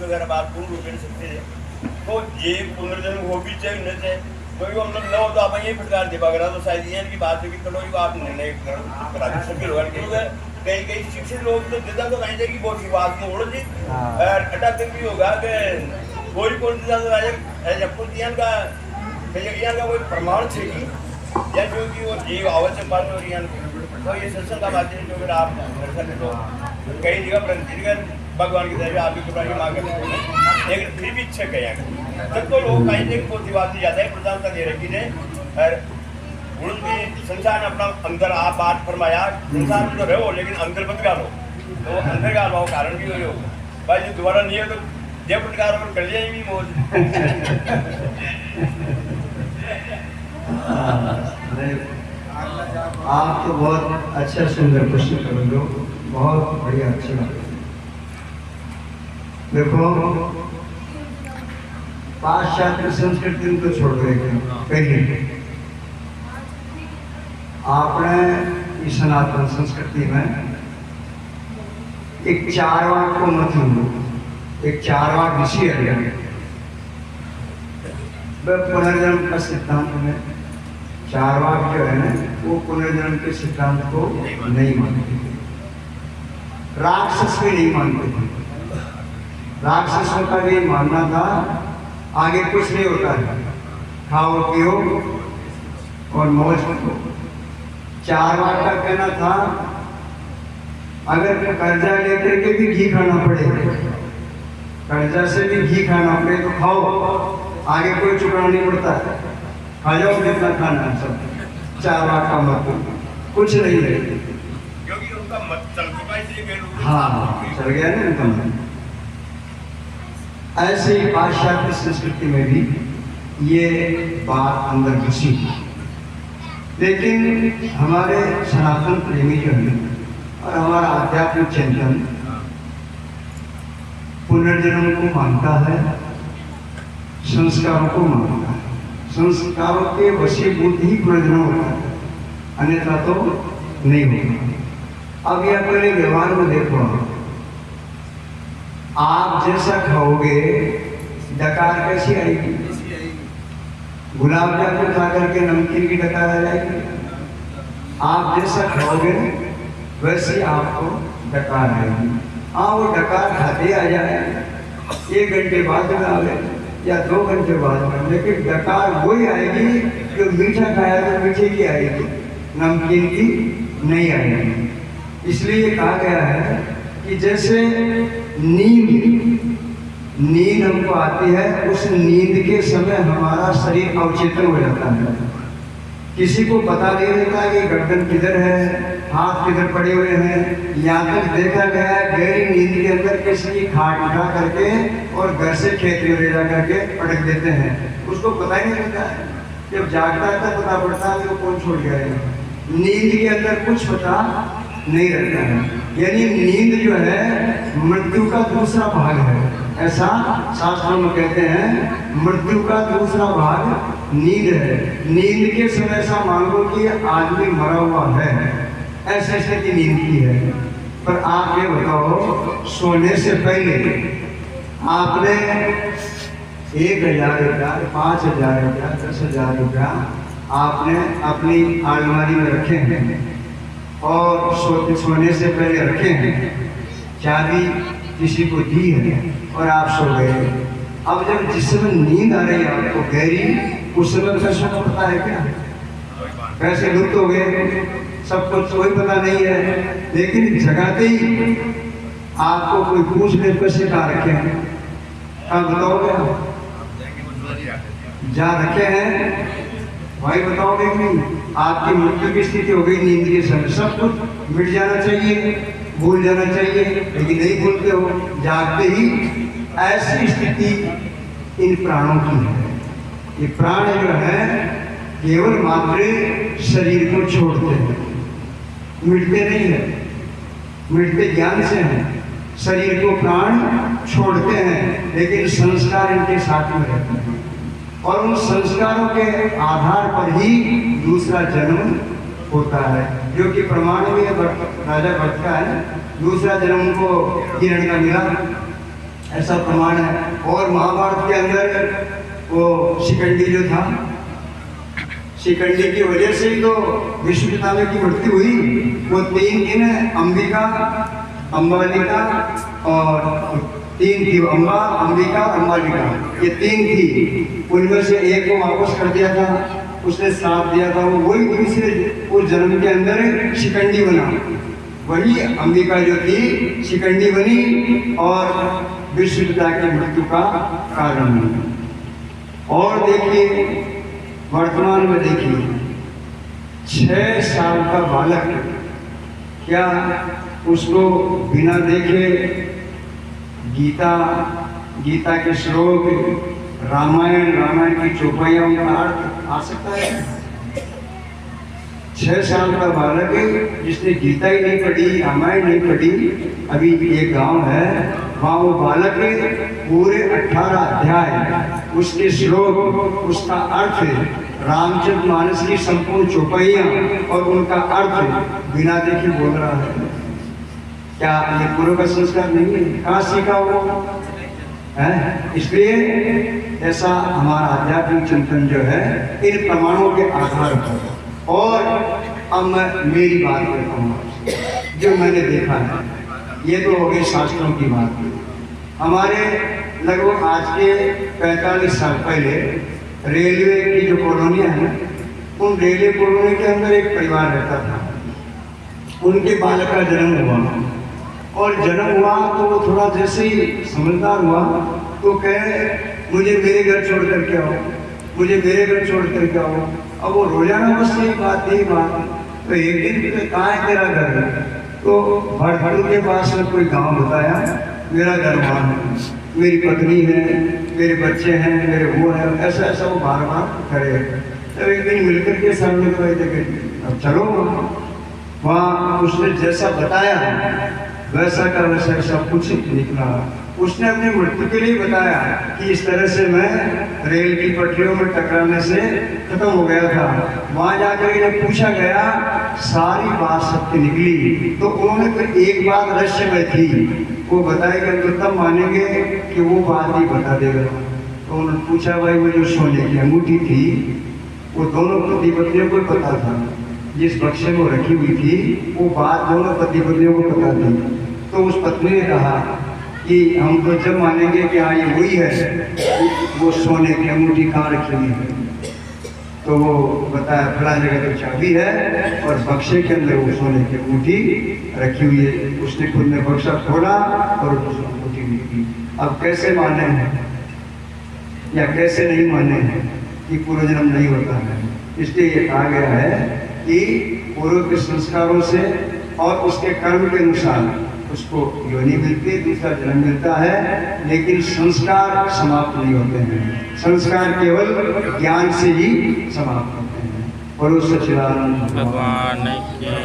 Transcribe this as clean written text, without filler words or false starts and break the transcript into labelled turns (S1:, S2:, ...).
S1: वगैरह बात पूर्ण रूप में सकते हैं तो ये पुनर्जन्म हो भी चाहिए न चाहिए कोई वो मतलब न हो तो आप यही फटकार दे पाएगा तो शायद ये की बात है कि चलो ये आप निर्णय करा सके लोग कई कई शिक्षित लोग तो जिदा तो कहीं जाएगी बहुत बात में उड़ जी अटक भी होगा कि कोई कौन सा का कोई प्रमाण थे कि या जो कि वो जीव आवश्यक बात हो रही है तो ये सत्संग का माध्यम जो अगर आप दर्शन तो कई जगह प्रतिनिधिगत भगवान की तरफ आपकी कृपा की मांग करते हैं लेकिन फिर भी इच्छा कहें तब तो लोग कहीं से कोई बात नहीं जाता है प्रधानता दे रखी है और उनकी संसार ने अपना अंदर आप बात फरमाया संसार में तो रहो लेकिन अंदर मत गालो तो अंदर गालो कारण भी हो भाई जो दोबारा नहीं है तो जब प्रकार कर लिया भी मौज
S2: आप तो बहुत अच्छा सुंदर प्रश्न करोगे बहुत बढ़िया अच्छा लगा देखो पाश्चात्य संस्कृति को छोड़ देंगे पहले आपने इस सनातन संस्कृति में एक चारवाक को मत लो एक चारवाक ऋषि है वह पुनर्जन्म का सिद्धांत में चारवाक जो है ना वो पुनर्जन्म के सिद्धांत को नहीं मानते राक्षस भी नहीं मानते थे राक्षसों का भी मानना था आगे कुछ नहीं होता है खाओ पियो और मौज करो चारवाक का कहना था अगर कर्जा लेकर के भी घी खाना पड़े कर्जा से भी घी खाना पड़े तो खाओ आगे कोई चुकाना नहीं पड़ता है खा जाओ जितना खाना है सब चारवाक का मतलब कुछ नहीं है
S1: क्योंकि उनका मत चल चुका इसलिए
S2: हाँ चल गया ना उनका मत ऐसे ही पाश्चात्य संस्कृति में भी ये बात अंदर घुसी लेकिन हमारे सनातन प्रेमी जो है और हमारा आध्यात्मिक चिंतन पुनर्जन्म को मानता है संस्कारों को मानता है संस्कारों के वशीभूत ही पुनर्जन्म होता है अन्यथा तो नहीं होगा अब यह अपने व्यवहार में देखो आप जैसा खाओगे डकार कैसी आएगी गुलाब जामुन खा करके नमकीन की डकार आ जाएगी आप जैसा खाओगे वैसे आपको डकार आएगी हाँ वो डकार खाते आ जाए 1 घंटे बाद में आवे या 2 घंटे बाद में लेकिन डकार वही आएगी जो मीठा खाया तो मीठे की आएगी नमकीन की नहीं आएगी इसलिए कहा गया है कि जैसे नींद हमको आती है उस नींद के समय हमारा शरीर अवचेतन हो जाता है किसी को पता नहीं रहता कि गर्दन किधर है हाथ किधर पड़े हुए हैं यहाँ तक देखा गया है गहरी नींद के अंदर किसी की खाट उठा करके और घर से खेत में ले जा करके पटक देते हैं उसको पता ही नहीं रहता है जब जागता है तब पता पड़ता है कि वो कौन छोड़ गया है नींद के अंदर कुछ पता नहीं रहता है यानी नींद जो है मृत्यु का दूसरा भाग है ऐसा शास्त्रों में कहते हैं मृत्यु का दूसरा भाग नींद है नींद के समय ऐसा मान लो कि आदमी मरा हुआ है ऐसे स्थिति नींद की है पर आप ये बताओ सोने से पहले आपने 1,000 रुपया 5,000 रुपया 10,000 रुपया आपने अपनी अलमारी में रखे हैं और सोने से पहले रखे हैं चाबी किसी को दी है और आप सो गए अब जब जिस समय नींद आ रही है आपको गहरी उस समय पैसों का पता है क्या पैसे लुप्त हो गए सब कुछ कोई पता नहीं है लेकिन जगाते ही आपको कोई पूछ ले पैसे कहाँ रखे हैं कहाँ बताओगे जहाँ रखे हैं वही बताओगे कि नहीं आपकी मृत्यु की स्थिति हो गई नींद के समय सब कुछ मिट जाना चाहिए भूल जाना चाहिए लेकिन नहीं भूलते हो जागते ही ऐसी स्थिति इन प्राणों की है ये प्राण जो है केवल मात्र शरीर को छोड़ते हैं मिटते नहीं है मिटते ज्ञान से हैं शरीर को प्राण छोड़ते हैं लेकिन संस्कार इनके साथ में रहते हैं और उन संस्कारों के आधार पर ही दूसरा जन्म होता है जो कि प्रमाण में राजा भट्ट का है दूसरा जन्म को हिरण का मिला ऐसा प्रमाण है। और महाभारत के अंदर वो शिखंडी जो था, शिखंडी की वजह से ही तो विष्णु पितामह की मृत्यु हुई। वो 3 दिन अंबिका, अंबालिका और 3 थी, अम्बा, अंबिका, अंबालिका, ये 3 थी। उनमें से एक को वापस कर दिया था, उसने साथ दिया था, वो वही दूसरे उस जन्म के अंदर शिखंडी बना। वही अंबिका जो थी शिखंडी बनी और विष्णु पिता की मृत्यु का कारण बनी। और देखिए वर्तमान में देखिए 6 साल का बालक, क्या उसको बिना देखे गीता के श्लोक, रामायण की चौपाइयों का अर्थ आ सकता है? 6 साल का बालक जिसने गीता ही नहीं पढ़ी, रामायण नहीं पढ़ी। अभी एक गांव है, वहाँ वो बालक पूरे 18 अध्याय, उसके श्लोक, उसका अर्थ, रामचरित मानस की संपूर्ण चौपाइयाँ और उनका अर्थ बिना देखे बोल रहा है। क्या ये पूर्व का संस्कार नहीं है? कहाँ सीखा वो है? इसलिए ऐसा हमारा आध्यात्मिक चिंतन जो है इन प्रमाणों के आधार पर। और अब मैं मेरी बात करता हूँ जो मैंने देखा है। ये तो हो गई शास्त्रों की बात। हमारे लगभग आज के 45 साल पहले रेलवे की जो कॉलोनियाँ हैं, उन रेलवे कॉलोनी के अंदर एक परिवार रहता था। उनके बालक का जन्म हुआ और जन्म हुआ तो वो थोड़ा जैसे ही समझदार हुआ तो कहे मुझे मेरे घर छोड़ कर के आओ, मुझे मेरे घर छोड़ कर के आओ। अब वो रोजाना बस यही बात। तो एक दिन कहाँ है तेरा घर? तो भरभरू के पास में कोई गांव बताया, मेरा घर वहाँ है, मेरी पत्नी है, मेरे बच्चे हैं, मेरे वो है, ऐसा ऐसा वो बार बार करे। तो एक दिन मिलकर के सामने को अब चलो वहाँ। उसने जैसा बताया वैसा का वैसा सब कुछ निकला। उसने अपनी मृत्यु के लिए बताया कि इस तरह से मैं रेल की पटरियों में टकराने से खत्म हो गया था। वहाँ जाकर इन्हें पूछा गया, सारी बात सत्य निकली। तो उन्होंने फिर एक बात रहस्य में थी, वो बताएगा तो तब मानेंगे कि वो बात ही बता देगा। तो उन्होंने पूछा, भाई वो जो सोने की अंगूठी थी वो दोनों पति पत्नियों को पता था, जिस बक्से में रखी हुई थी वो बात दोनों पति पत्नियों को पता थी। तो उस पत्नी ने कहा कि हम तो जब मानेंगे कि हाँ ये वही है, वो सोने की अंगूठी कहाँ रखी हुई है? तो वो बताया फला जगह तो चाबी है और बक्से के अंदर वो सोने की अंगूठी रखी हुई है। उसने खुद ने बक्सा खोला और उस अंगूठी निकली। अब कैसे माने हैं या कैसे नहीं माने हैं कि पूर्व जन्म नहीं होता है? इसलिए ये कहा गया है कि पूर्व के संस्कारों से और उसके कर्म के अनुसार उसको योनि मिलती है, दूसरा जन्म मिलता है, लेकिन संस्कार समाप्त नहीं होते हैं। संस्कार केवल ज्ञान से ही समाप्त होते हैं। बोलो सच्चिदानंद भगवान की।